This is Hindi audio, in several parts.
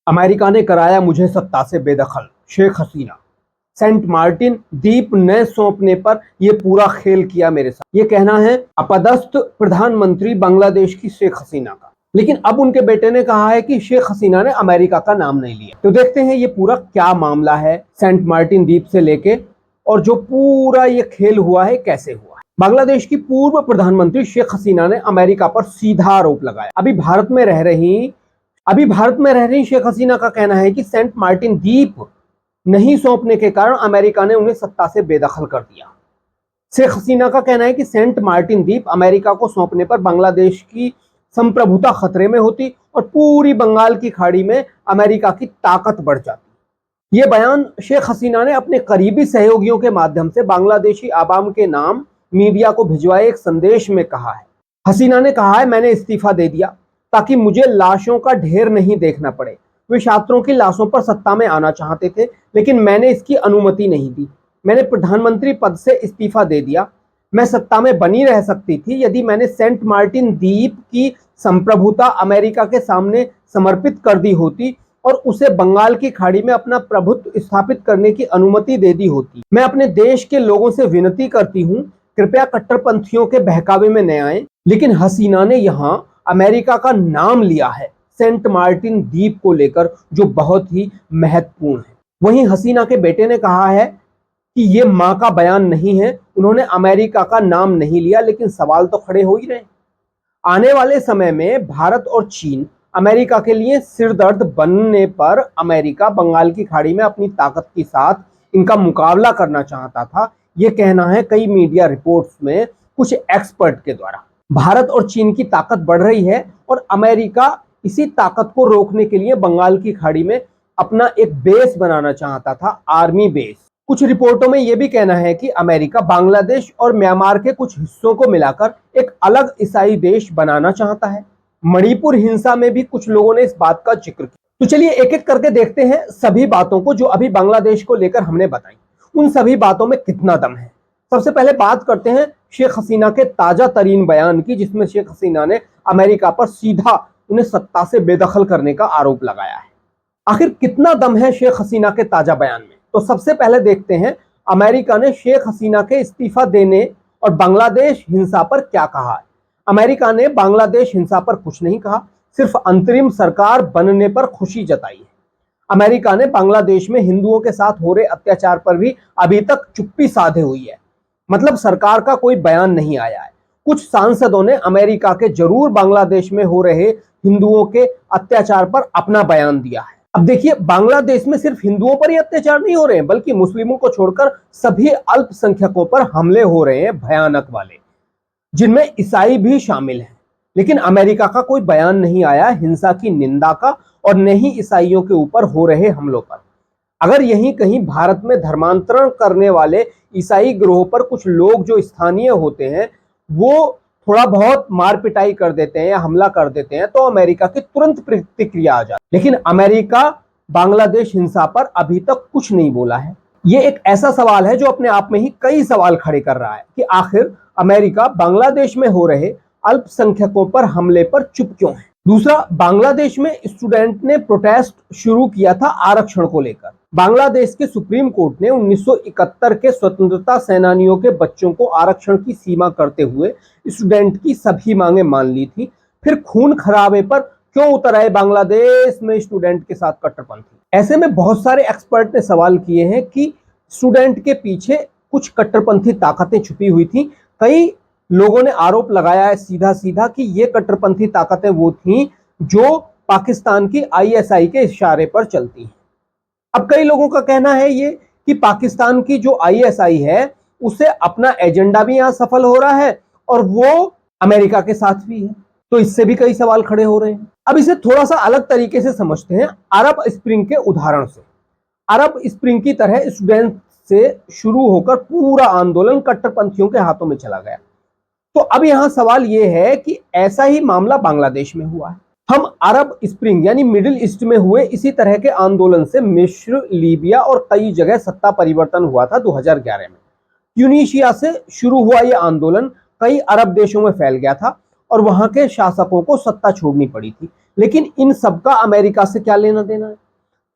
अमेरिका ने कराया मुझे सत्ता से बेदखल, शेख हसीना। सेंट मार्टिन द्वीप न सौंपने पर यह पूरा खेल किया मेरे साथ, ये कहना है अपदस्थ प्रधानमंत्री बांग्लादेश की शेख हसीना का। लेकिन अब उनके बेटे ने कहा है कि शेख हसीना ने अमेरिका का नाम नहीं लिया। तो देखते हैं ये पूरा क्या मामला है सेंट मार्टिन द्वीप से लेके, और जो पूरा ये खेल हुआ है कैसे हुआ है। बांग्लादेश की पूर्व प्रधानमंत्री शेख हसीना ने अमेरिका पर सीधा आरोप लगाया। अभी भारत में रह रही शेख हसीना का कहना है कि सेंट मार्टिन द्वीप नहीं सौंपने के कारण अमेरिका ने उन्हें सत्ता से बेदखल कर दिया। शेख हसीना का कहना है कि सेंट मार्टिन द्वीप अमेरिका को सौंपने पर बांग्लादेश की संप्रभुता खतरे में होती और पूरी बंगाल की खाड़ी में अमेरिका की ताकत बढ़ जाती। यह बयान शेख हसीना ने अपने करीबी सहयोगियों के माध्यम से बांग्लादेशी आवाम के नाम मीडिया को भिजवाए एक संदेश में कहा है। हसीना ने कहा है, मैंने इस्तीफा दे दिया ताकि मुझे लाशों का ढेर नहीं देखना पड़े। वे छात्रों की लाशों पर सत्ता में आना चाहते थे, लेकिन मैंने इसकी अनुमति नहीं दी। मैंने प्रधानमंत्री पद से इस्तीफा दे दिया। मैं सत्ता में बनी रह सकती थी यदि मैंने सेंट मार्टिन द्वीप की संप्रभुता अमेरिका के सामने समर्पित कर दी होती और उसे बंगाल की खाड़ी में अपना प्रभुत्व स्थापित करने की अनुमति दे दी होती। मैं अपने देश के लोगों से विनती करती हूँ, कृपया कट्टरपंथियों के बहकावे में न आए। लेकिन हसीना ने यहाँ अमेरिका का नाम लिया है सेंट मार्टिन द्वीप को लेकर, जो बहुत ही महत्वपूर्ण है। वहीं हसीना के बेटे ने कहा है कि ये मां का बयान नहीं है, उन्होंने अमेरिका का नाम नहीं लिया, लेकिन सवाल तो खड़े हो ही रहे। आने वाले समय में भारत और चीन अमेरिका के लिए सिरदर्द बनने पर अमेरिका बंगाल की खाड़ी में अपनी ताकत के साथ इनका मुकाबला करना चाहता था, यह कहना है कई मीडिया रिपोर्ट्स में कुछ एक्सपर्ट के द्वारा। भारत और चीन की ताकत बढ़ रही है और अमेरिका इसी ताकत को रोकने के लिए बंगाल की खाड़ी में अपना एक बेस बनाना चाहता था, आर्मी बेस। कुछ रिपोर्टों में यह भी कहना है कि अमेरिका बांग्लादेश और म्यांमार के कुछ हिस्सों को मिलाकर एक अलग ईसाई देश बनाना चाहता है। मणिपुर हिंसा में भी कुछ लोगों ने इस बात का जिक्र किया। तो चलिए एक एक करके देखते हैं सभी बातों को जो अभी बांग्लादेश को लेकर हमने बताई, उन सभी बातों में कितना दम है। सबसे पहले बात करते हैं शेख हसीना के ताजा तरीन बयान की, जिसमें शेख हसीना ने अमेरिका पर सीधा उन्हें सत्ता से बेदखल करने का आरोप लगाया है। आखिर कितना दम है शेख हसीना के ताजा बयान में? तो सबसे पहले देखते हैं अमेरिका ने शेख हसीना के इस्तीफा देने और बांग्लादेश हिंसा पर क्या कहा है। अमेरिका ने बांग्लादेश हिंसा पर कुछ नहीं कहा, सिर्फ अंतरिम सरकार बनने पर खुशी जताई है। अमेरिका ने बांग्लादेश में हिंदुओं के साथ हो रहे अत्याचार पर भी अभी तक चुप्पी साधे हुई है, मतलब सरकार का कोई बयान नहीं आया है। कुछ सांसदों ने अमेरिका के जरूर बांग्लादेश में हो रहे हिंदुओं के अत्याचार पर अपना बयान दिया है। अब देखिए, बांग्लादेश में सिर्फ हिंदुओं पर ही अत्याचार नहीं हो रहे हैं, बल्कि मुस्लिमों को छोड़कर सभी अल्पसंख्यकों पर हमले हो रहे हैं, भयानक वाले, जिनमें ईसाई भी शामिल हैं। लेकिन अमेरिका का कोई बयान नहीं आया हिंसा की निंदा का और न ही ईसाइयों के ऊपर हो रहे हमलों पर। अगर यहीं कहीं भारत में धर्मांतरण करने वाले ईसाई ग्रोह पर कुछ लोग जो स्थानीय होते हैं वो थोड़ा बहुत मार पिटाई कर देते हैं या हमला कर देते हैं, तो अमेरिका की तुरंत प्रतिक्रिया आ जाती है। लेकिन अमेरिका बांग्लादेश हिंसा पर अभी तक कुछ नहीं बोला है। ये एक ऐसा सवाल है जो अपने आप में ही कई सवाल खड़े कर रहा है कि आखिर अमेरिका बांग्लादेश में हो रहे अल्पसंख्यकों पर हमले पर चुप क्यों है। दूसरा, बांग्लादेश में स्टूडेंट ने प्रोटेस्ट शुरू किया था आरक्षण को लेकर। बांग्लादेश के सुप्रीम कोर्ट ने 1971 के स्वतंत्रता सेनानियों के बच्चों को आरक्षण की सीमा करते हुए स्टूडेंट की सभी मांगे मान ली थी। फिर खून खराबे पर क्यों उतर आए बांग्लादेश में स्टूडेंट के साथ कट्टरपंथी। ऐसे में बहुत सारे एक्सपर्ट ने सवाल किए हैं कि स्टूडेंट के पीछे कुछ कट्टरपंथी ताकतें छुपी हुई थी। कई लोगों ने आरोप लगाया है सीधा सीधा कि ये कट्टरपंथी ताकतें वो थी जो पाकिस्तान की आईएसआई के इशारे पर चलती हैं। अब कई लोगों का कहना है ये कि पाकिस्तान की जो आईएसआई है उसे अपना एजेंडा भी यहां सफल हो रहा है और वो अमेरिका के साथ भी है, तो इससे भी कई सवाल खड़े हो रहे हैं। अब इसे थोड़ा सा अलग तरीके से समझते हैं अरब स्प्रिंग के उदाहरण से। अरब स्प्रिंग की तरह स्टूडेंट से शुरू होकर पूरा आंदोलन कट्टरपंथियों के हाथों में चला गया। तो अब यहां सवाल यह है कि ऐसा ही मामला बांग्लादेश में हुआ है। हम अरब स्प्रिंग यानी मिडिल ईस्ट में हुए इसी तरह के आंदोलन से मिस्र, लीबिया और कई जगह सत्ता परिवर्तन हुआ था 2011 में। ट्यूनीशिया से शुरू हुआ यह आंदोलन कई अरब देशों में फैल गया था और वहां के शासकों को सत्ता छोड़नी पड़ी थी। लेकिन इन सबका अमेरिका से क्या लेना देना है?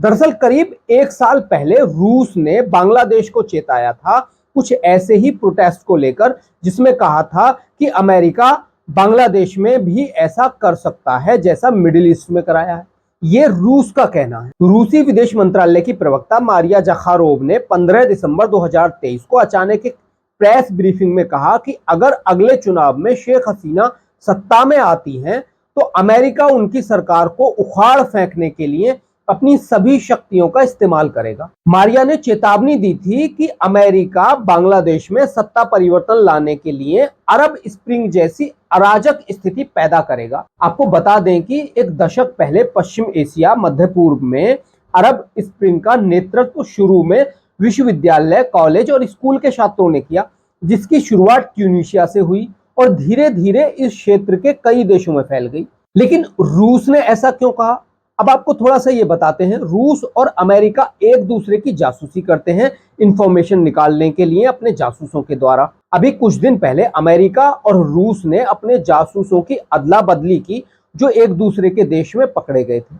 दरअसल करीब एक साल पहले रूस ने बांग्लादेश को चेताया था कुछ ऐसे ही प्रोटेस्ट को लेकर, जिसमें कहा था कि अमेरिका बांग्लादेश में भी ऐसा कर सकता है जैसा मिडिल ईस्ट में कराया है। ये रूस का कहना है। रूसी विदेश मंत्रालय की प्रवक्ता मारिया ज़खारोव ने 15 दिसंबर 2023 को अचानक एक प्रेस ब्रीफिंग में कहा कि अगर अगले चुनाव में शेख हसीना सत्ता में आती हैं तो अमेरिका उनकी सरकार को उखाड़ फेंकने के लिए अपनी सभी शक्तियों का इस्तेमाल करेगा। मारिया ने चेतावनी दी थी कि अमेरिका बांग्लादेश में सत्ता परिवर्तन लाने के लिए अरब स्प्रिंग जैसी अराजक स्थिति पैदा करेगा। आपको बता दें कि एक दशक पहले पश्चिम एशिया मध्य पूर्व में अरब स्प्रिंग का नेतृत्व शुरू में विश्वविद्यालय, कॉलेज और स्कूल के छात्रों ने किया, जिसकी शुरुआत ट्यूनीशिया से हुई और धीरे धीरे इस क्षेत्र के कई देशों में फैल गई। लेकिन रूस ने ऐसा क्यों कहा? अब आपको थोड़ा सा ये बताते हैं। रूस और अमेरिका एक दूसरे की जासूसी करते हैं इंफॉर्मेशन निकालने के लिए अपने जासूसों के द्वारा। अभी कुछ दिन पहले अमेरिका और रूस ने अपने जासूसों की अदला बदली की जो एक दूसरे के देश में पकड़े गए थे।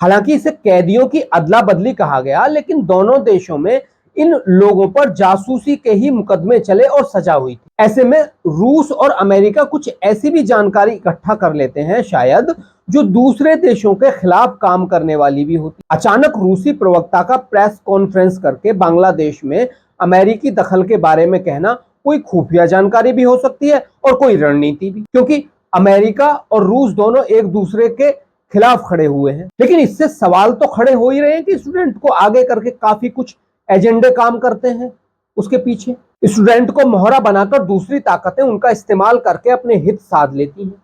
हालांकि इसे कैदियों की अदला बदली कहा गया, लेकिन दोनों देशों में इन लोगों पर जासूसी के ही मुकदमे चले और सजा हुई थी। ऐसे में रूस और अमेरिका कुछ ऐसी भी जानकारी इकट्ठा कर लेते हैं शायद जो दूसरे देशों के खिलाफ काम करने वाली भी होती। अचानक रूसी प्रवक्ता का प्रेस कॉन्फ्रेंस करके बांग्लादेश में अमेरिकी दखल के बारे में कहना कोई खुफिया जानकारी भी हो सकती है और कोई रणनीति भी, क्योंकि अमेरिका और रूस दोनों एक दूसरे के खिलाफ खड़े हुए हैं। लेकिन इससे सवाल तो खड़े हो ही रहे हैं कि स्टूडेंट को आगे करके काफी कुछ एजेंडे काम करते हैं उसके पीछे। स्टूडेंट को मोहरा बनाकर दूसरी ताकतें उनका इस्तेमाल करके अपने हित साध लेती हैं।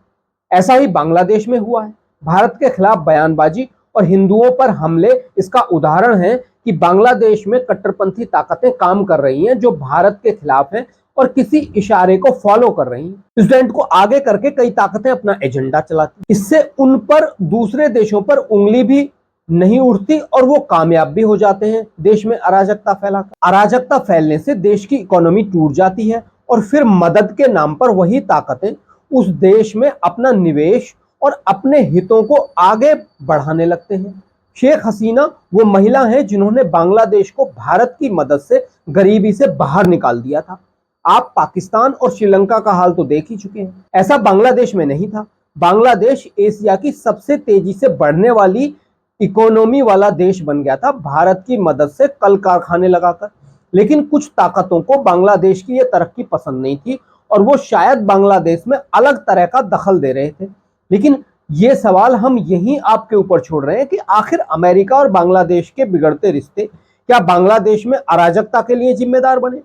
ऐसा ही बांग्लादेश में हुआ है। भारत के खिलाफ बयानबाजी और हिंदुओं पर हमले इसका उदाहरण है कि बांग्लादेश में कट्टरपंथी ताकतें काम कर रही हैं जो भारत के खिलाफ हैं और किसी इशारे को फॉलो कर रही हैं। स्टूडेंट को आगे करके कई ताकतें अपना एजेंडा चलाती, इससे उन पर दूसरे देशों पर उंगली भी नहीं उठती और वो कामयाब भी हो जाते हैं देश में अराजकता फैलाकर। अराजकता फैलने से देश की इकोनॉमी टूट जाती है और फिर मदद के नाम पर वही ताकतें उस देश में अपना निवेश और अपने हितों को आगे बढ़ाने लगते हैं। शेख हसीना वो महिला है जिन्होंने बांग्लादेश को भारत की मदद से गरीबी से बाहर निकाल दिया था। आप पाकिस्तान और श्रीलंका का हाल तो देख ही चुके हैं। ऐसा बांग्लादेश में नहीं था। बांग्लादेश एशिया की सबसे तेजी से बढ़ने वाली इकोनॉमी वाला देश बन गया था भारत की मदद से कल कारखाने लगाकर। लेकिन कुछ ताकतों को बांग्लादेश की यह तरक्की पसंद नहीं थी और वो शायद बांग्लादेश में अलग तरह का दखल दे रहे थे। लेकिन ये सवाल हम यहीं आपके ऊपर छोड़ रहे हैं कि आखिर अमेरिका और बांग्लादेश के बिगड़ते रिश्ते क्या बांग्लादेश में अराजकता के लिए जिम्मेदार बने?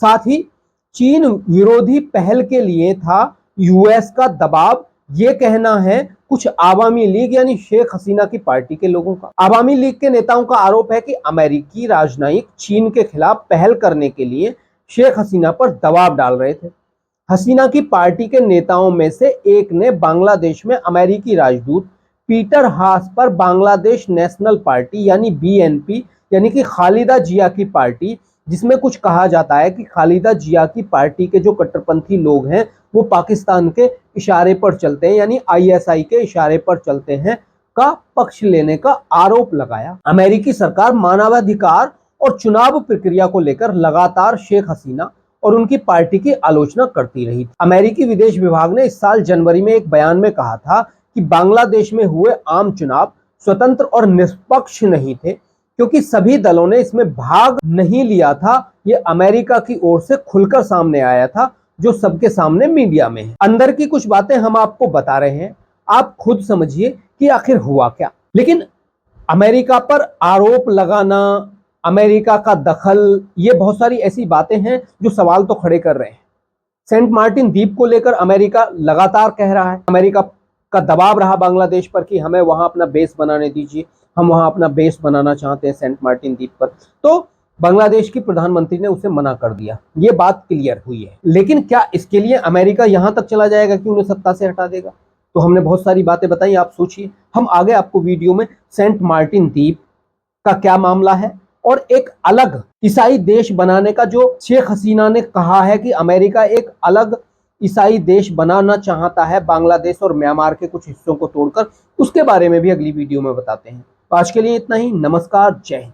साथ ही चीन विरोधी पहल के लिए था यूएस का दबाव, ये कहना है कुछ आवामी लीग यानी शेख हसीना की पार्टी के लोगों का। आवामी लीग के नेताओं का आरोप है कि अमेरिकी राजनयिक चीन के खिलाफ पहल करने के लिए शेख हसीना पर दबाव डाल रहे थे। हसीना की पार्टी के नेताओं में से एक ने बांग्लादेश में अमेरिकी राजदूत पीटर हास पर बांग्लादेश नेशनल पार्टी यानी बीएनपी यानी कि खालिदा जिया की पार्टी, जिसमें कुछ कहा जाता है कि खालिदा जिया की पार्टी के जो कट्टरपंथी लोग हैं वो पाकिस्तान के इशारे पर चलते हैं यानी आईएसआई के इशारे पर चलते हैं, का पक्ष लेने का आरोप लगाया। अमेरिकी सरकार मानवाधिकार और चुनाव प्रक्रिया को लेकर लगातार शेख हसीना और उनकी पार्टी की आलोचना करती रही। अमेरिकी विदेश विभाग ने इस साल जनवरी में एक बयान में कहा था कि बांग्लादेश में हुए आम चुनाव स्वतंत्र और निष्पक्ष नहीं थे क्योंकि सभी दलों ने इसमें भाग नहीं लिया था। ये अमेरिका की ओर से खुलकर सामने आया था जो सबके सामने मीडिया में है। अंदर की कुछ बातें हम आपको बता रहे हैं, आप खुद समझिए कि आखिर हुआ क्या। लेकिन अमेरिका पर आरोप लगाना, अमेरिका का दखल, ये बहुत सारी ऐसी बातें हैं जो सवाल तो खड़े कर रहे हैं। सेंट मार्टिन द्वीप को लेकर अमेरिका लगातार कह रहा है, अमेरिका का दबाव रहा बांग्लादेश पर कि हमें वहां अपना बेस बनाने दीजिए, हम वहां अपना बेस बनाना चाहते हैं सेंट मार्टिन द्वीप पर। तो बांग्लादेश की प्रधानमंत्री ने उसे मना कर दिया, ये बात क्लियर हुई है। लेकिन क्या इसके लिए अमेरिका यहां तक चला जाएगा कि उन्हें सत्ता से हटा देगा? तो हमने बहुत सारी बातें बताई, आप सोचिए। हम आगे आपको वीडियो में सेंट मार्टिन द्वीप का क्या मामला है और एक अलग ईसाई देश बनाने का जो शेख हसीना ने कहा है कि अमेरिका एक अलग ईसाई देश बनाना चाहता है बांग्लादेश और म्यांमार के कुछ हिस्सों को तोड़कर, उसके बारे में भी अगली वीडियो में बताते हैं। तो आज के लिए इतना ही। नमस्कार, जय हिंद।